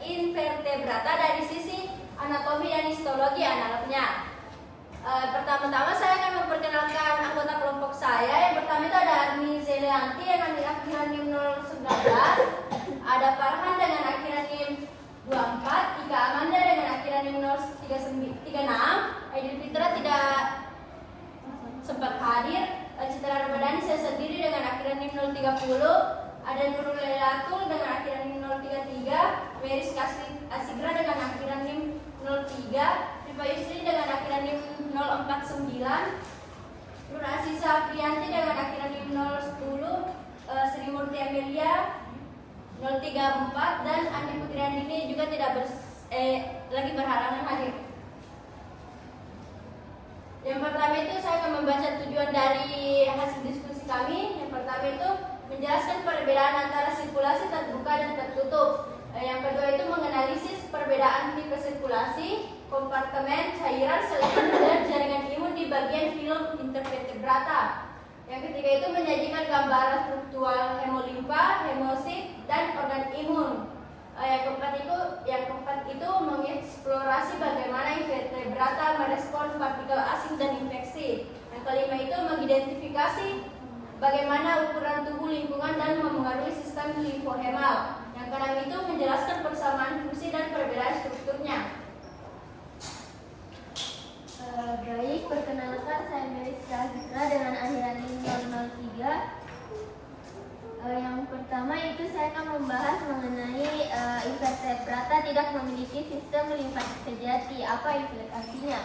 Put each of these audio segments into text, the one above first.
invertebrata dari sisi anatomi dan histologi analognya. Pertama-tama saya akan memperkenalkan anggota kelompok saya. Yang pertama itu ada Armi Zelianti dengan akhiran NIM 019, ada Farhan dengan akhiran NIM 24, Ika Amanda dengan akhiran NIM 036, Aidil Fitra tidak sempat hadir, Citra Ramadhani saya sendiri dengan akhiran NIM 030, ada Nurul Lailatul dengan akhiran NIM 033, Meris Asigra dengan akhiran NIM 03, Rifa Yusri dengan akhiran NIM 049, Nur Aziza Aprianti dengan akhiran NIM 010, Sri Murti Amelia 034, dan Andi Putri Andini juga tidak lagi berhalangan hadir. Yang pertama itu saya akan membaca tujuan dari hasil diskusi kami. Yang pertama itu menjelaskan perbedaan antara sirkulasi terbuka dan tertutup. Yang kedua itu menganalisis perbedaan tipe sirkulasi, kompartemen, cairan, seleksi dan jaringan imun di bagian filum invertebrata. Yang ketiga itu menyajikan gambaran struktural hemolimfa, hemosit, dan organ imun. Yang keempat itu mengeksplorasi bagaimana invertebrata merespon partikel asing dan infeksi. Yang kelima itu mengidentifikasi bagaimana ukuran tubuh lingkungan dan mempengaruhi sistem limfohemal. Yang keenam itu menjelaskan persamaan fungsi dan perbedaan strukturnya. Baik, perkenalkan saya Meris Azikra dengan akhiran NIM 003. Yang pertama itu saya akan membahas mengenai invertebrata tidak memiliki sistem limfatik sejati. Apa implikasinya?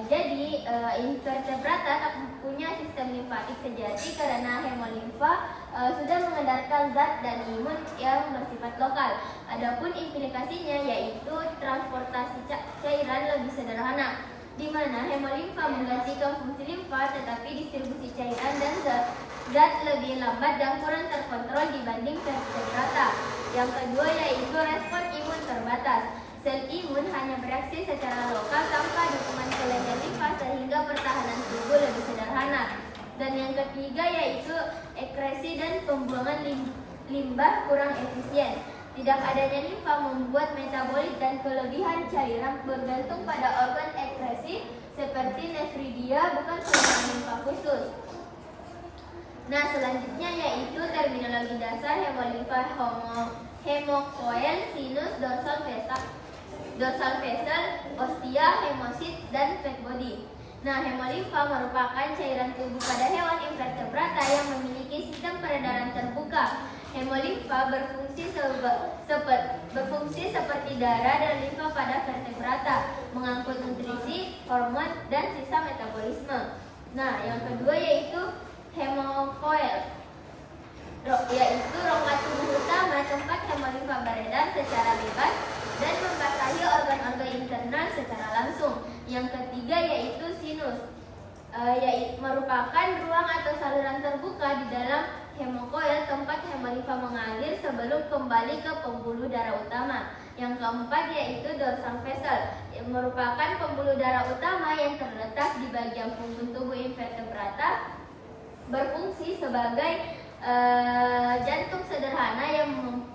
Jadi invertebrata tak punya sistem limfatik sejati karena hemolimfa sudah mengedarkan zat dan imun yang bersifat lokal. Adapun implikasinya yaitu transportasi cairan lebih sederhana, di mana hemolimfa menggantikan fungsi limfa, tetapi distribusi cairan dan zat lebih lambat dan kurang terkontrol dibanding vertebrata. Yang kedua yaitu respon imun terbatas. Sel imun hanya bereaksi secara lokal tanpa dukungan kelainan limfa sehingga pertahanan tubuh lebih sederhana. Dan yang ketiga yaitu ekresi dan pembuangan limbah kurang efisien. Tidak adanya limfa membuat metabolit dan kelebihan cairan bergantung pada organ ekskresi seperti nefridia, bukan saluran limfa khusus. Nah, selanjutnya yaitu terminologi dasar hemolimfa, hemokoel, sinus, dorsal vessel, ostia, hemosit, dan fat body. Nah, hemolimfa merupakan cairan tubuh pada hewan invertebrata yang memiliki sistem peredaran terbuka. Hemolimfa berfungsi seperti darah dan limfa pada vertebrata, mengangkut nutrisi, hormon, dan sisa metabolisme. Nah, yang kedua yaitu hemokoel, yaitu rongga tubuh utama tempat hemolimfa beredar secara bebas dan membasahi organ-organ internal secara langsung. Yang ketiga yaitu sinus, yaitu merupakan ruang atau saluran terbuka di dalam hemokoel tempat hemolimfa mengalir sebelum kembali ke pembuluh darah utama. Yang keempat yaitu dorsal vessel, yang merupakan pembuluh darah utama yang terletak di bagian punggung tubuh invertebrata, berfungsi sebagai jantung sederhana yang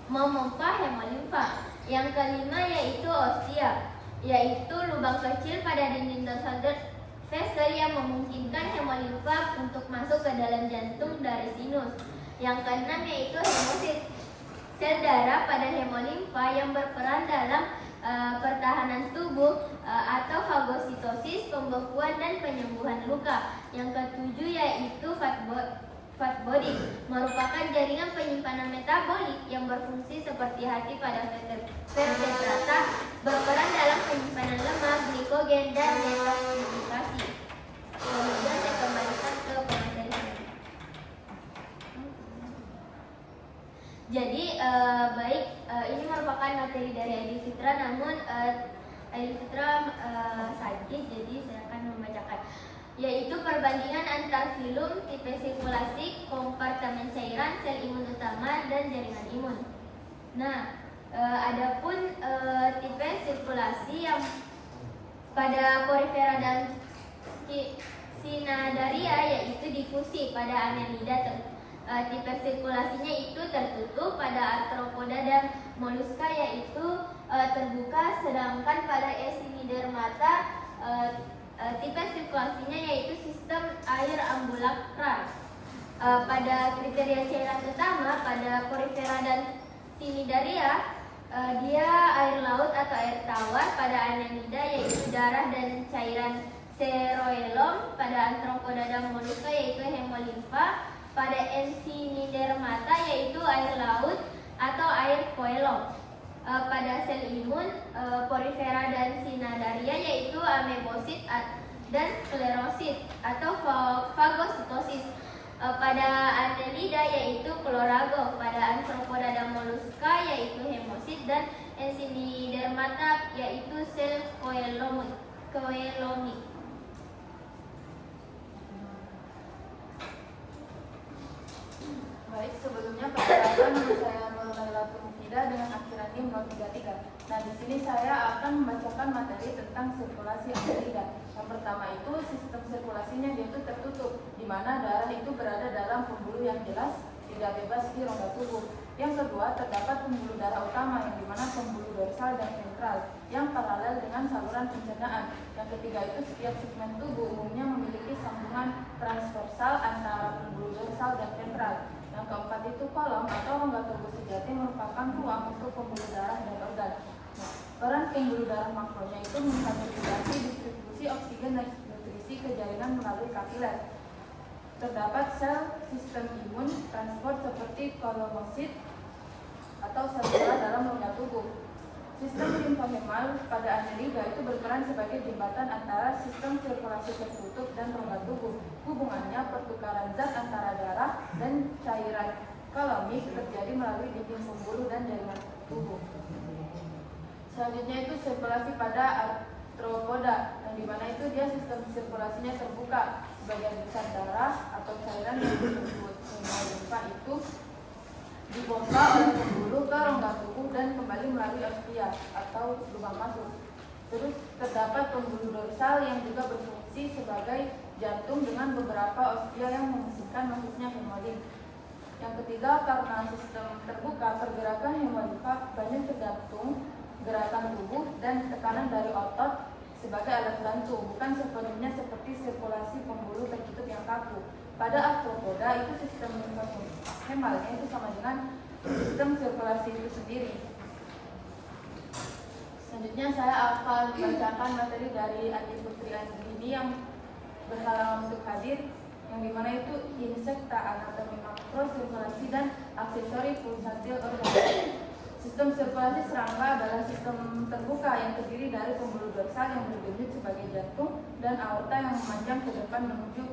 memompa hemolimfa. Yang kelima yaitu ostia, yaitu lubang kecil pada dinding dorsal vessel yang memungkinkan hemolimfa untuk masuk ke dalam jantung dari sinus. Yang keenam yaitu hemosit, sel darah pada hemolimfa yang berperan dalam pertahanan tubuh atau fagositosis, pembekuan, dan penyembuhan luka. Yang ketujuh yaitu fat body, merupakan jaringan penyimpanan metabolit yang berfungsi seperti hati pada vertebrata, berperan dalam penyimpanan lemak, glikogen, dan detoksifikasi. Kemudian saya kembalikan ke materi. Jadi ini merupakan materi dari Aidil Fitra, namun Aidil Fitra sakit, jadi saya akan membacakan, yaitu perbandingan antar filum, tipe sirkulasi, kompartemen cairan, sel imun utama, dan jaringan imun. Nah, adapun tipe sirkulasi yang pada Porifera dan Cnidaria yaitu difusi pada Annelida. Tipe sirkulasinya itu tertutup pada Arthropoda dan moluska yaitu terbuka, sedangkan pada Eosinodermata tipe sirkulasinya yaitu sistem air ambulakral. Pada kriteria cairan utama pada Porifera dan Cnidaria, dia air laut atau air tawar. Pada Annelida yaitu darah dan cairan seroelom. Pada Arthropoda dan Mollusca yaitu hemolimfa. Pada Encinidermata yaitu air laut atau air koelom. Pada sel imun Porifera dan Cnidaria yaitu amebosit dan sklerosit atau fagositosis. Pada Annelida yaitu klorago. Pada Arthropoda dan Mollusca yaitu hemosit, dan Encinidermata yaitu sel koelomik. Baik, sebelumnya perkenalkan nama saya Nur Laila Purnida dengan akhiran NIM 033. Nah, di sini saya akan membacakan materi tentang sirkulasi Annelida. Yang pertama itu sistem sirkulasinya dia itu tertutup, di mana darah itu berada dalam pembuluh yang jelas, tidak bebas di rongga tubuh. Yang kedua, terdapat pembuluh darah utama yang dimana pembuluh dorsal dan ventral yang paralel dengan saluran pencernaan. Yang ketiga itu setiap segmen tubuh umumnya memiliki sambungan transversal antara pembuluh dorsal dan ventral. Yang keempat itu kolom atau rongga tubuh sejati merupakan ruang untuk pembuluh darah dan organ. Nah, peran pembuluh darah makronya itu memfasilitasi distribusi oksigen dan nutrisi ke jaringan melalui kapiler. Terdapat sel sistem imun transport seperti kolonosit atau sel bola dalam rongga tubuh. Sistem limfohemal pada Annelida itu berperan sebagai jembatan antara sistem sirkulasi tertutup dan rongga tubuh. Hubungannya pertukaran zat antara darah dan cairan kolomik terjadi melalui dinding pembuluh dan jaringan tubuh. Selanjutnya itu sirkulasi pada arthropoda, yang dimana itu dia sistem sirkulasinya terbuka. Sebagian besar darah atau cairan yang disebut hemolimfa itu dipompa oleh pembuluh ke rongga tubuh dan kembali melalui ostia atau lubang masuk. Terus terdapat pembuluh dorsal yang juga berfungsi sebagai jantung dengan beberapa ostia yang memungkinkan masuknya hemolim. Yang ketiga, karena sistem terbuka, pergerakan hemolimfa banyak tergantung gerakan tubuh dan tekanan dari otot sebagai alat bantu, bukan sepenuhnya seperti sirkulasi pembuluh tertutup yang kaku. Pada arthropoda itu sistem limfohemalnya itu sama dengan sistem sirkulasi itu sendiri. Selanjutnya saya akan membacakan materi dari Adi Putri Andrini yang berhalangan untuk hadir, yang dimana itu insekta, anatomi makro, sirkulasi dan aksesori pulsatil organ. Sistem sirkulasi serangga adalah sistem terbuka yang terdiri dari pembuluh dorsal yang berdenyut sebagai jantung dan aorta yang memanjang ke depan menuju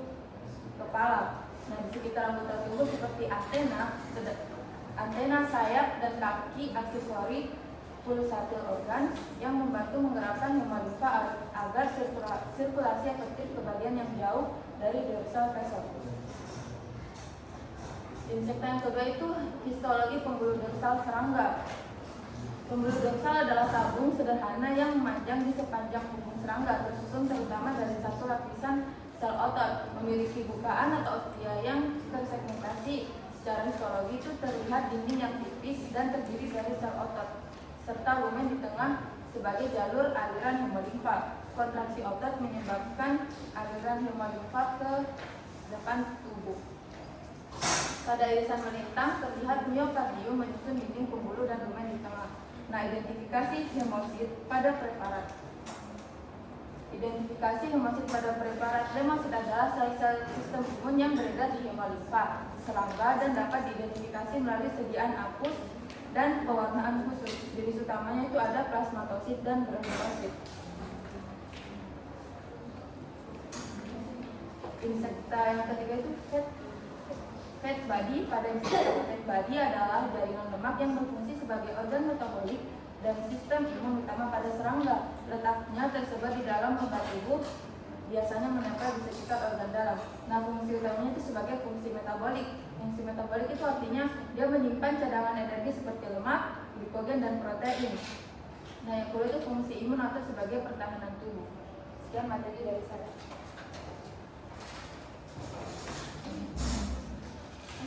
kepala. Nah, di sekitar anggota tubuh seperti antena, sayap, dan kaki aksesori pulsatil organ yang membantu menggerakkan hemolimfa agar sirkulasi efektif ke bagian yang jauh dari dorsal vessel. Insekta yang kedua itu histologi pembuluh dorsal serangga. Pembuluh dorsal adalah tabung sederhana yang memanjang di sepanjang punggung serangga, tersusun terutama dari satu lapisan sel otot, memiliki bukaan atau ostia yang tersegmentasi. Secara histologi itu terlihat dinding yang tipis dan terdiri dari sel otot, serta lumen di tengah sebagai jalur aliran hemolimfa. Kontraksi otot menyebabkan aliran hemolimfa ke depan tubuh. Pada irisan melintang terlihat miokardium menyusun dinding pembuluh dan lumen di tengah. Nah, identifikasi hemosit pada preparat. Identifikasi hemosit pada preparat. Hemosit adalah sel-sel sistem imun yang beredar di hemolimfa serangga dan dapat diidentifikasi melalui sediaan apus dan pewarnaan khusus. Jenis utamanya itu ada plasmatosit dan granulosit. Insekta yang ketiga itu fat body. Pada insekta fat body adalah jaringan lemak yang berfungsi sebagai organ metabolik dan sistem imun utama pada serangga. Letaknya tersebar di dalam rongga tubuh, biasanya menempel di sekitar organ dalam. Nah, fungsi utamanya itu sebagai fungsi metabolik. Fungsi metabolik itu artinya dia menyimpan cadangan energi seperti lemak, glikogen, dan protein. Nah, yang kedua itu fungsi imun atau sebagai pertahanan tubuh. Sekian materi dari saya.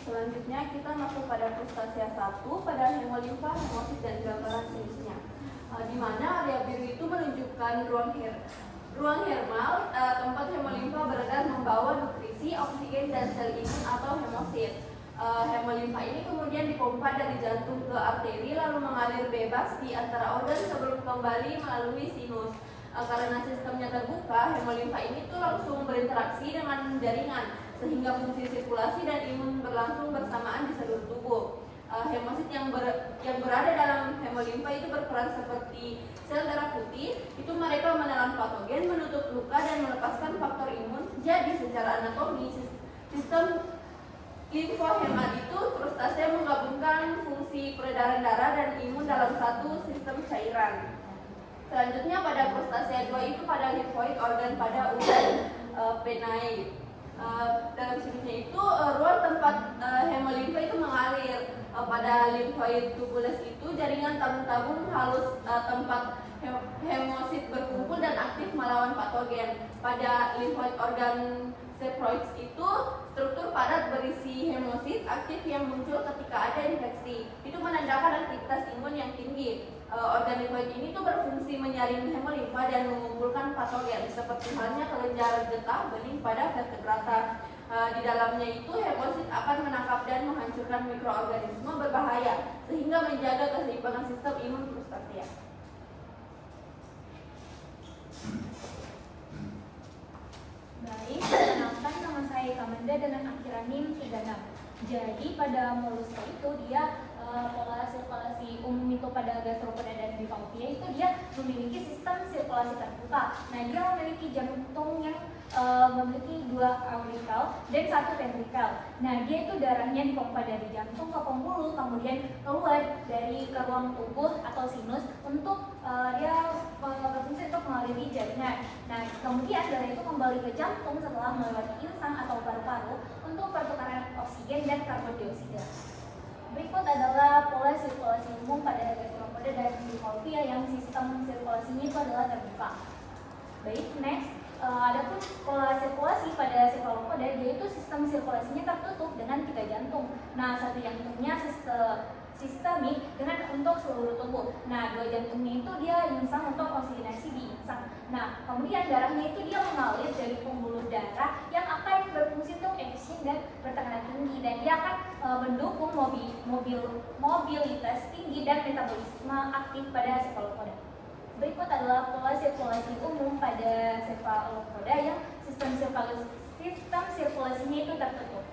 selanjutnya kita masuk pada krustasia 1 pada hemolimfa, hemosit, dan gambaran sinusnya. Di mana area biru itu menunjukkan ruang hermal, tempat hemolimfa beredar membawa nutrisi, oksigen, dan sel imun atau hemosit. Hemolimfa ini kemudian dipompa dari jantung ke arteri lalu mengalir bebas di antara organ sebelum kembali melalui sinus. Karena sistemnya terbuka, hemolimfa ini tuh langsung berinteraksi dengan jaringan sehingga fungsi sirkulasi dan imun berlangsung bersamaan di seluruh tubuh. Hemosit yang berada dalam hemolimfa itu berperan seperti sel darah putih. Itu mereka menelan patogen, menutup luka, dan melepaskan faktor imun. Jadi secara anatomi sistem limfohemat itu krustasia menggabungkan fungsi peredaran darah dan imun dalam satu sistem cairan. Selanjutnya pada krustasia 2 itu pada limfoid, organ pada urat penae. Dalam sinusnya itu ruang tempat hemolimfa itu mengalir. Pada limfoid tubules itu jaringan tabung-tabung halus tempat hemosit berkumpul dan aktif melawan patogen. Pada limfoid organ seproids itu struktur padat berisi hemosit aktif yang muncul ketika ada infeksi. Itu menandakan aktivitas imun yang tinggi. Organ limfoid ini tuh berfungsi menyaring hemolimfa dan mengumpulkan patogen seperti halnya kelenjar getah bening pada vertebrata. Di dalamnya itu hemosit akan menangkap dan menghancurkan mikroorganisme berbahaya sehingga menjaga keseimbangan sistem imun krustasia. Baik, perkenalkan nama saya Kamanda dengan akhiran NIM 36. Jadi pada moluska itu dia pola sirkulasi umum itu pada gastropoda dan bivalvia itu dia memiliki sistem sirkulasi terbuka. Nah, dia memiliki jantung yang memiliki 2 aurikel dan 1 ventrikel. Nah, dia itu darahnya dipompa dari jantung ke pembuluh, kemudian keluar ke ruang tubuh atau sinus untuk dia berfungsi untuk mengaliri jaringan. Nah, kemudian darah itu kembali ke jantung setelah melewati insang atau paru-paru untuk pertukaran oksigen dan karbon dioksida. Berikut adalah pola sirkulasi umum pada gastropoda dan bivalvia yang sistem sirkulasinya itu adalah terbuka. Baik, next. Adapun pola sirkulasi pada cephalopoda, yaitu sistem sirkulasinya tertutup dengan 3 jantung. Nah, 1 jantungnya sistemik dengan untuk seluruh tubuh. Nah, 2 jantungnya itu dia insang untuk oksigenasi di insang. Nah, kemudian darahnya itu dia mengalir dari pembuluh darah yang akan berfungsi untuk efisien dan bertekanan tinggi, dan dia akan mendukung mobilitas tinggi dan metabolisme aktif pada cephalopoda. Berikut adalah pola sirkulasi umum pada cephalopoda yang sistem sirkulasinya itu tertutup.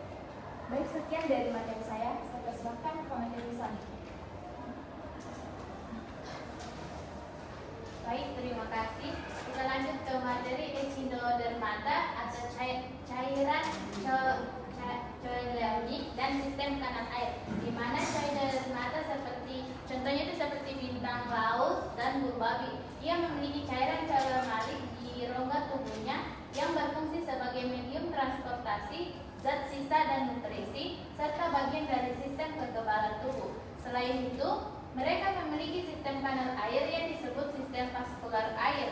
Baik, sekian dari materi saya persilakan ke materi selanjutnya. Baik, terima kasih. Kita lanjut ke materi echinodermata atau cairan zoologi dan sistem kanal air. Di mana echinodermata contohnya itu seperti bintang laut dan bulu babi. Ia memiliki cairan malik di rongga tubuhnya yang berfungsi sebagai medium transportasi zat sisa dan nutrisi serta bagian dari sistem kekebalan tubuh. Selain itu, mereka memiliki sistem kanal air yang disebut sistem vaskular air,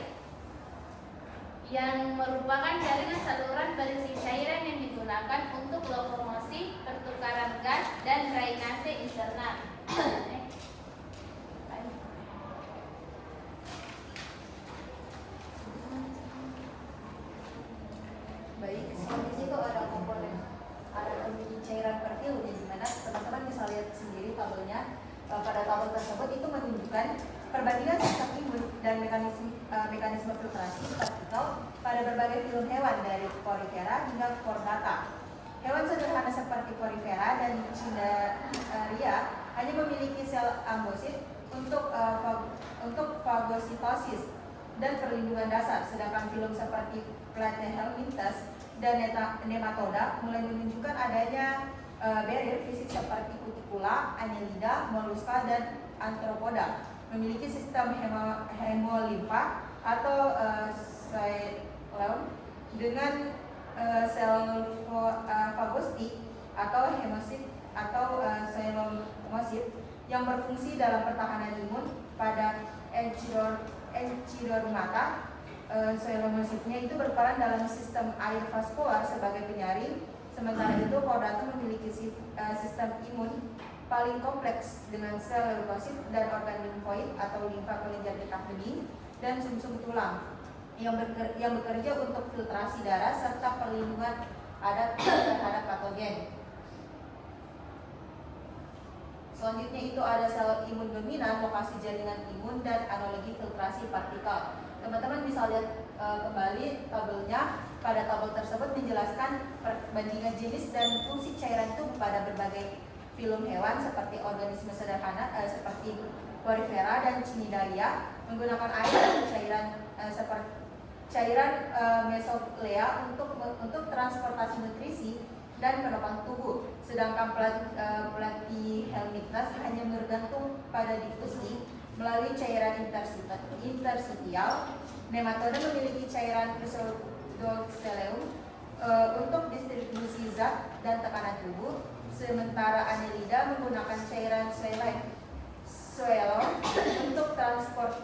yang merupakan jaringan saluran berisi cairan yang digunakan untuk lokomosi, pertukaran gas, dan drainase internal. Baik, selanjutnya itu ada komponen anatomi cairan perfil, di mana teman-teman bisa lihat sendiri tabelnya. Pada tabel tersebut itu menunjukkan perbandingan sistem imun dan mekanisme filtrasi partikel pada berbagai film hewan dari porifera hingga chordata. Hewan sederhana seperti porifera dan cnidaria hanya memiliki sel ambosit untuk fagositosis dan perlindungan dasar, sedangkan film seperti Platyhelminthes dan nematoda mulai menunjukkan adanya barrier fisik seperti cuticula, annelida, molluska, dan arthropoda. Memiliki sistem hemolimfa atau xylem dengan sel fagostik atau hemosit atau xylomosit yang berfungsi dalam pertahanan imun. Pada Echinodermata, xylomositnya itu berperan dalam sistem air vaskular sebagai penyaring Sementara itu, chordata memiliki sistem imun paling kompleks dengan sel leukosit dan organ limfoid atau limfa kelenjar getah bening dan sumsum tulang yang bekerja untuk filtrasi darah serta perlindungan terhadap patogen. Selanjutnya itu ada sel imun dominan, lokasi jaringan imun, dan analogi filtrasi partikel. Teman-teman bisa lihat kembali tabelnya. Pada tabel tersebut menjelaskan perbandingan jenis dan fungsi cairan tubuh pada berbagai filum hewan seperti organisme sederhana seperti Porifera dan Cnidaria menggunakan air dan cairan mesoglea untuk transportasi nutrisi dan penopang tubuh. Sedangkan Platyhelminthes hanya bergantung pada difusi melalui cairan interstitial. Nematode memiliki cairan pseudoxyleum untuk distribusi zat dan tekanan tubuh, sementara Annelida menggunakan cairan xylem untuk transport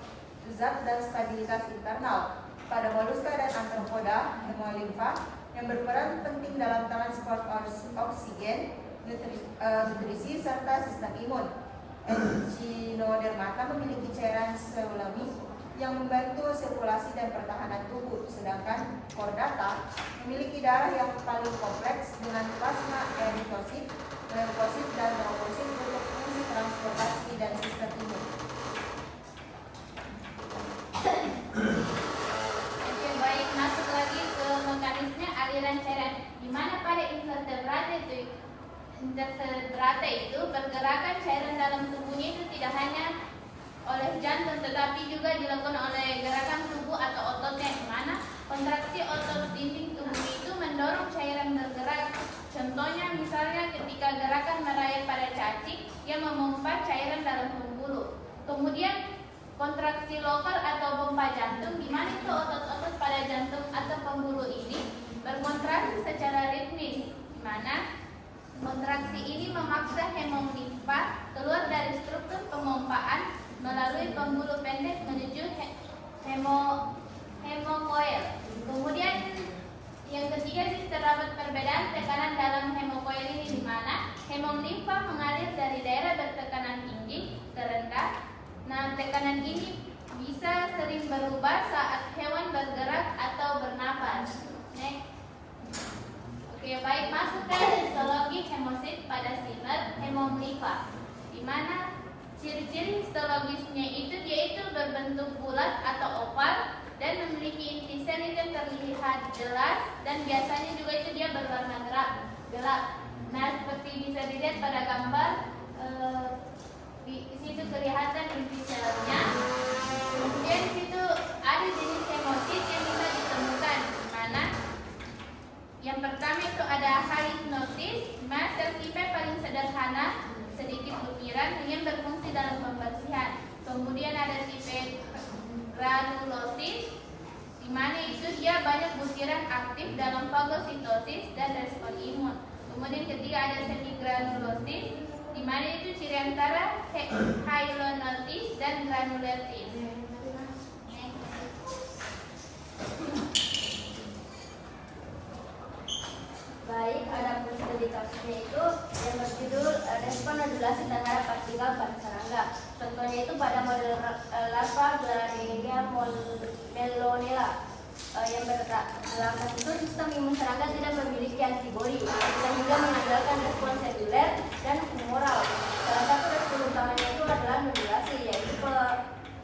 zat dan stabilitas internal. Pada moluska dan arthropoda, hemolimfa yang berperan penting dalam transport oksigen, nutrisi, serta sistem imun. Echinodermata memiliki cairan seulami yang membantu sirkulasi dan pertahanan tubuh, sedangkan chordata memiliki darah yang paling kompleks dengan plasma erythrosit, leukosit, dan trombosit untuk fungsi transportasi dan sistem imun. Oke, baik, masuk lagi ke mekanisme aliran cairan, di mana pada invertebrata itu pergerakan cairan dalam tubuhnya itu tidak hanya oleh jantung tetapi juga dilakukan oleh gerakan tubuh atau ototnya, di mana kontraksi otot dinding tubuh itu mendorong cairan bergerak. Contohnya misalnya ketika gerakan merayap pada cacing yang memompa cairan dalam pembuluh. Kemudian kontraksi lokal atau pompa jantung, di mana itu otot-otot pada jantung atau pembuluh ini berkontraksi secara ritmis, di mana kontraksi ini memaksa hemolimfa keluar dari struktur pemompaan melalui pembuluh pendek menuju hemokoel. Kemudian yang ketiga sih terdapat perbedaan tekanan dalam hemokoel ini, di mana hemolimfa mengalir dari daerah bertekanan tinggi ke rendah. Nah, tekanan ini bisa sering berubah saat hewan bergerak atau bernapas. Next. Oke, baik, masuk ke histologi hemosit pada simer hemolimfa, di mana ciri-ciri histologisnya itu dia itu berbentuk bulat atau oval dan memiliki inti sel yang terlihat jelas, dan biasanya juga itu dia berwarna gelap. Nah, seperti bisa dilihat pada gambar di situ kelihatan inti selnya. Kemudian di situ ada jenis hemosit yang bisa ditemukan, di mana yang pertama itu ada halinosis, di mana sel tipe paling sederhana sedikit lumiran yang berfungsi dalam pembersihan. Kemudian ada tipe granulosis, di mana itu dia banyak butiran aktif dalam fagositosis dan respon imun. Kemudian ketiga ada semigranulosis, di mana itu ciri antara hyaluronosis dan granulosis. Baik, ada studi kasusnya itu yang berjudul respon nodulasi terhadap partikel pada serangga. Contohnya itu pada model larva Glarinia melonella yang berlaku itu sistem imun serangga tidak memiliki antibodi sehingga mengandalkan respon seluler dan humoral. Salah satu respon utamanya itu adalah nodulasi, yaitu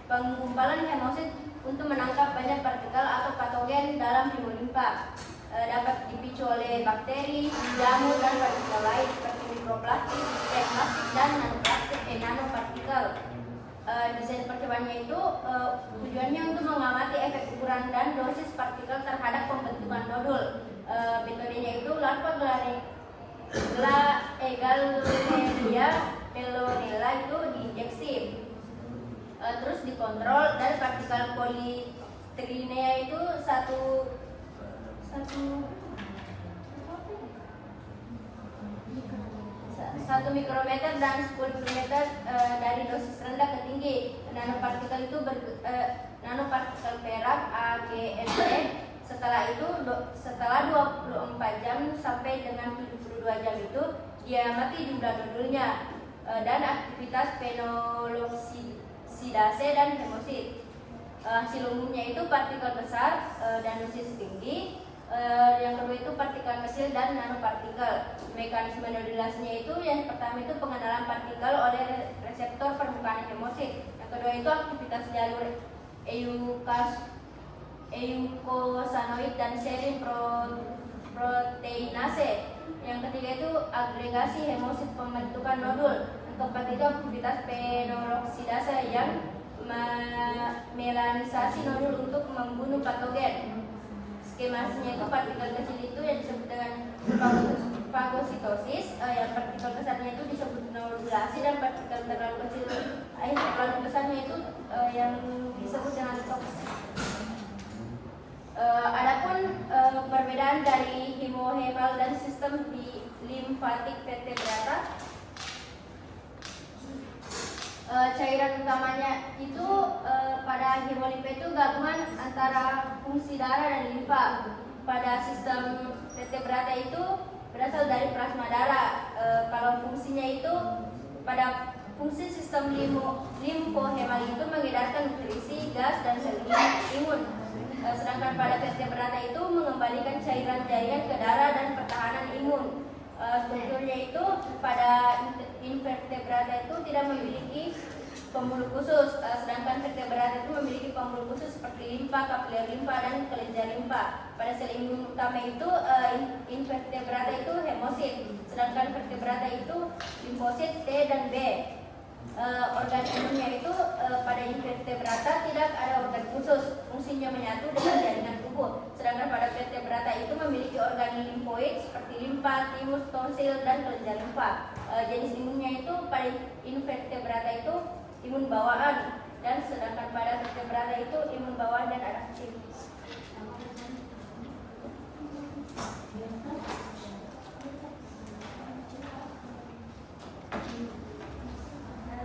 penggumpalan hemosit untuk menangkap banyak partikel atau patogen dalam hemolimfa. Dapat dipicu oleh bakteri, jamur, dan partikel lain seperti mikroplastik, plastik, dan nanopartikel. Desain percobaannya itu tujuannya untuk mengamati efek ukuran dan dosis partikel terhadap pembentukan nodul. Metodenya itu larva Galleria melonella itu diinjeksi, terus dikontrol, dan partikel politrinea itu satu mikrometer dan 10 mikrometer dari dosis rendah ke tinggi. Nanopartikel itu nanopartikel perak AgMe Setelah itu, setelah 24 jam sampai dengan 72 jam itu dia mati jumlah nodulnya dan aktivitas penoloksidase dan hemosit. Hasil umumnya itu partikel besar dan dosis tinggi. Yang kedua itu partikel kecil dan nanopartikel. Mekanisme nodulasinya itu yang pertama itu pengenalan partikel oleh reseptor permukaan hemosit. Yang kedua itu aktivitas jalur eukosanoid dan serine proteinase. Yang ketiga itu agregasi hemosit pembentukan nodul. Yang keempat itu aktivitas penoloksidase yang melanisasi nodul untuk membunuh patogen. Skemasinya itu partikel kecil itu yang disebut dengan fagositosis, yang partikel besarnya itu disebut nodulasi, dan partikel terlalu besarnya itu yang disebut dengan toksik. Adapun perbedaan dari hemohemal dan sistem di limfatik vertebrata, cairan utamanya itu pada hemolimfa itu gabungan antara fungsi darah dan limfa. Pada sistem vertebrata itu berasal dari plasma darah. Kalau fungsinya itu pada fungsi sistem limfohemal itu mengedarkan nutrisi, gas, dan sel imun. Sedangkan pada vertebrata itu mengembalikan cairan-cairan ke darah dan pertahanan imun. Strukturnya itu pada invertebrata itu tidak memiliki pembuluh khusus, sedangkan vertebrata itu memiliki pembuluh khusus seperti limfa, kapiler limfa, dan kelenjar limfa. Pada sel imun utama itu invertebrata itu hemosit, sedangkan vertebrata itu limfosit T dan B. Organ imunnya itu pada invertebrata tidak ada organ khusus, fungsinya menyatu dengan jaringan tubuh. Sedangkan pada vertebrata itu memiliki organ limfoid seperti limfa, timus, tonsil, dan kelenjar limfa. Jenis imunnya itu pada invertebrata itu imun bawaan, dan sedangkan pada vertebrata itu imun bawaan dan adaptif.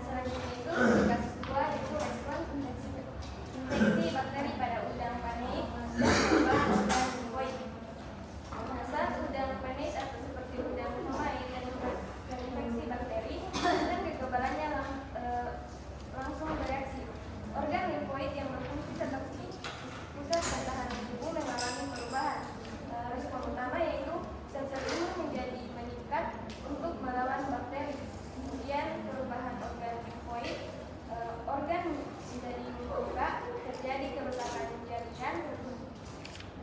Selanjutnya itu kasus 2 itu respon infeksi bakteri pada udang panit dan perubahan udang limfoid. Saat udang panit atau seperti udang pemain dan terinfeksi bakteri, dan kekebalannya langsung bereaksi. Organ limfoid yang berfungsi seperti pusat pertahanan tubuh mengalami perubahan. Respon utama yaitu sel-sel imun menjadi meningkat untuk melawan bakteri. Kemudian perubahan organ limfoid, organ menjadi membuka, terjadi kerusakan jaringan,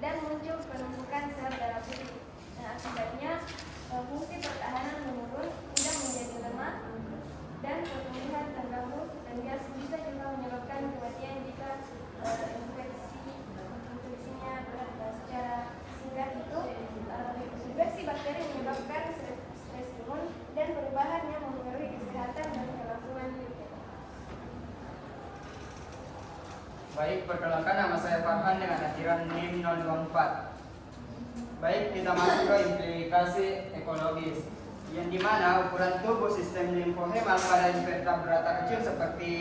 dan muncul penumpukan sel darah putih. Akibatnya fungsi pertahanan menurun, udang menjadi lemah, dan pertumbuhan terganggu, dan bisa juga menyebabkan kematian jika infeksinya berat. Secara singkat itu, infeksi bakteri menyebabkan stres imun dan perubahan yang mempengaruhi kesehatan dan kelangsungan hidup. Baik, perkenalkan nama saya Farhan dengan akhiran NIM 024. Baik, kita masuk ke implikasi ekologis, yang dimana ukuran tubuh sistem limfohemal pada invertebrata kecil seperti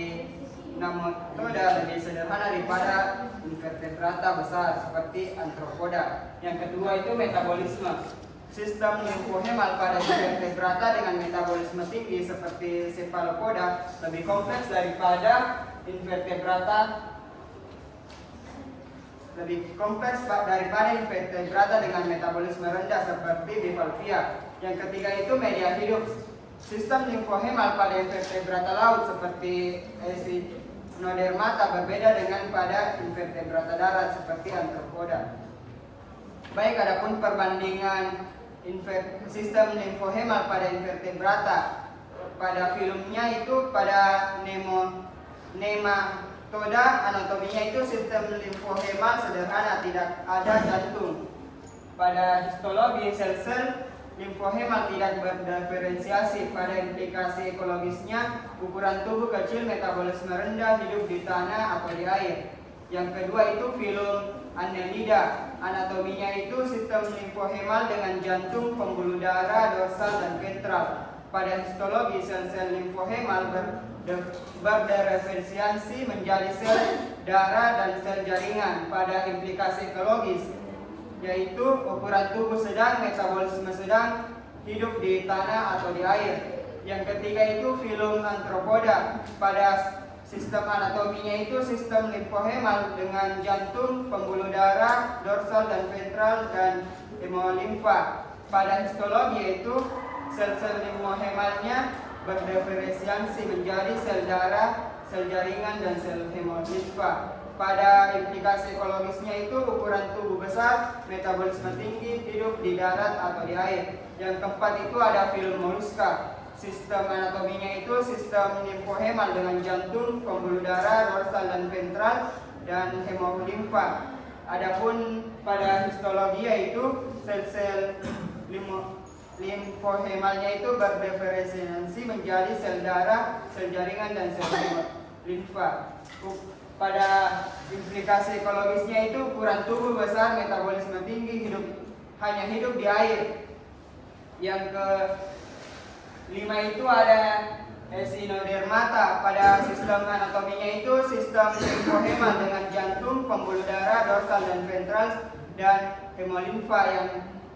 Nematoda lebih sederhana daripada invertebrata besar seperti Arthropoda. Yang kedua itu metabolisme. Sistem limfohemal pada invertebrata dengan metabolisme tinggi seperti Cephalopoda lebih kompleks daripada invertebrata dengan metabolisme rendah seperti Bivalvia. Yang ketiga itu media hidup. Sistem limfohemal pada invertebrata laut seperti Echinodermata berbeda dengan pada invertebrata darat seperti Arthropoda. Baik, adapun perbandingan sistem limfohemal pada invertebrata pada filmnya itu pada Nematoda, anatominya itu sistem limfohemal sederhana, tidak ada jantung. Pada histologi, sel-sel limfohemal tidak berdiferensiasi. Pada implikasi ekologisnya, ukuran tubuh kecil, metabolisme rendah, hidup di tanah atau di air. Yang kedua itu filum Annelida, anatominya itu sistem limfohemal dengan jantung, pembuluh darah, dorsal, dan ventral. Pada histologi, sel-sel limfohemal berdiferensiasi menjadi sel darah dan sel jaringan. Pada implikasi ekologis, yaitu ukuran tubuh sedang, metabolisme sedang, hidup di tanah atau di air. Yang ketiga itu filum antropoda. Pada sistem anatominya itu sistem limfohemal dengan jantung, pembuluh darah, dorsal dan ventral, dan hemolimfa. Pada histologi yaitu sel-sel limfohemalnya berdiferensiasi menjadi sel darah, sel jaringan, dan sel hemolimfa. Pada implikasi ekologisnya itu ukuran tubuh besar, metabolisme tinggi, hidup di darat atau di air. Yang keempat itu ada filum moluska. Sistem anatominya itu sistem limfohemal dengan jantung, pembuluh darah, dorsal dan ventral, dan hemolimfa. Adapun pada histologi yaitu sel-sel limfohemalnya itu berdiferensiasi menjadi sel darah, sel jaringan, dan sel limfa. Pada implikasi ekologisnya itu ukuran tubuh besar, metabolisme tinggi, hanya hidup di air. Yang kelima itu ada Echinodermata. Pada sistem anatominya itu sistem limfohemal dengan jantung, pembuluh darah, dorsal dan ventral, dan hemolimfa. Yang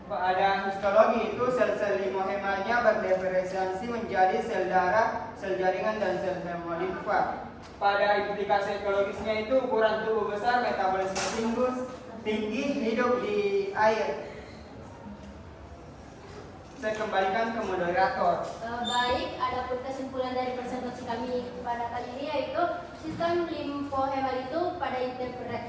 pada histologi itu sel-sel limfohemalnya berdiferensiasi menjadi sel darah, sel jaringan, dan sel hemolimfa. Pada implikasi ekologisnya itu ukuran tubuh besar, metabolisme tinggi, hidup di air. Saya kembalikan ke moderator. Baik, adapun kesimpulan dari presentasi kami pada kali ini yaitu sistem limfohemal itu pada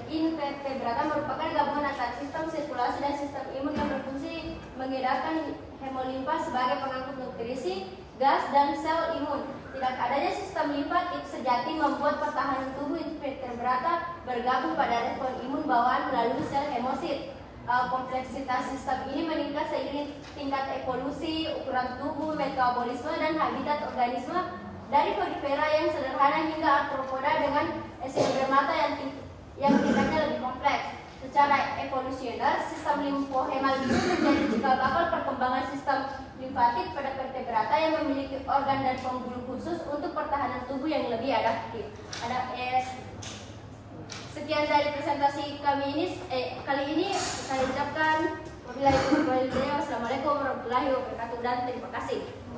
invertebrata merupakan gabungan antara sistem sirkulasi dan sistem imun yang berfungsi mengedarkan hemolimfa sebagai pengangkut nutrisi, gas, dan sel imun. Tidak adanya sistem limfatik sejati membuat pertahanan tubuh invertebrata bergabung pada respon imun bawaan melalui sel hemosit. Kompleksitas sistem ini meningkat seiring tingkat evolusi, ukuran tubuh, metabolisme, dan habitat organisme dari Porifera yang sederhana hingga arthropoda dengan Echinodermata yang tingkatnya lebih kompleks. Secara evolusioner, sistem limfohemal itu menjadi cikal bakal perkembangan sistem limfatik pada vertebrata yang memiliki organ dan pembuluh khusus untuk pertahanan tubuh yang lebih adaptif. Sekian dari presentasi kami ini kali ini saya ucapkan wabillahi taufiq wal hidayah. Wassalamualaikum warahmatullahi wabarakatuh dan terima kasih.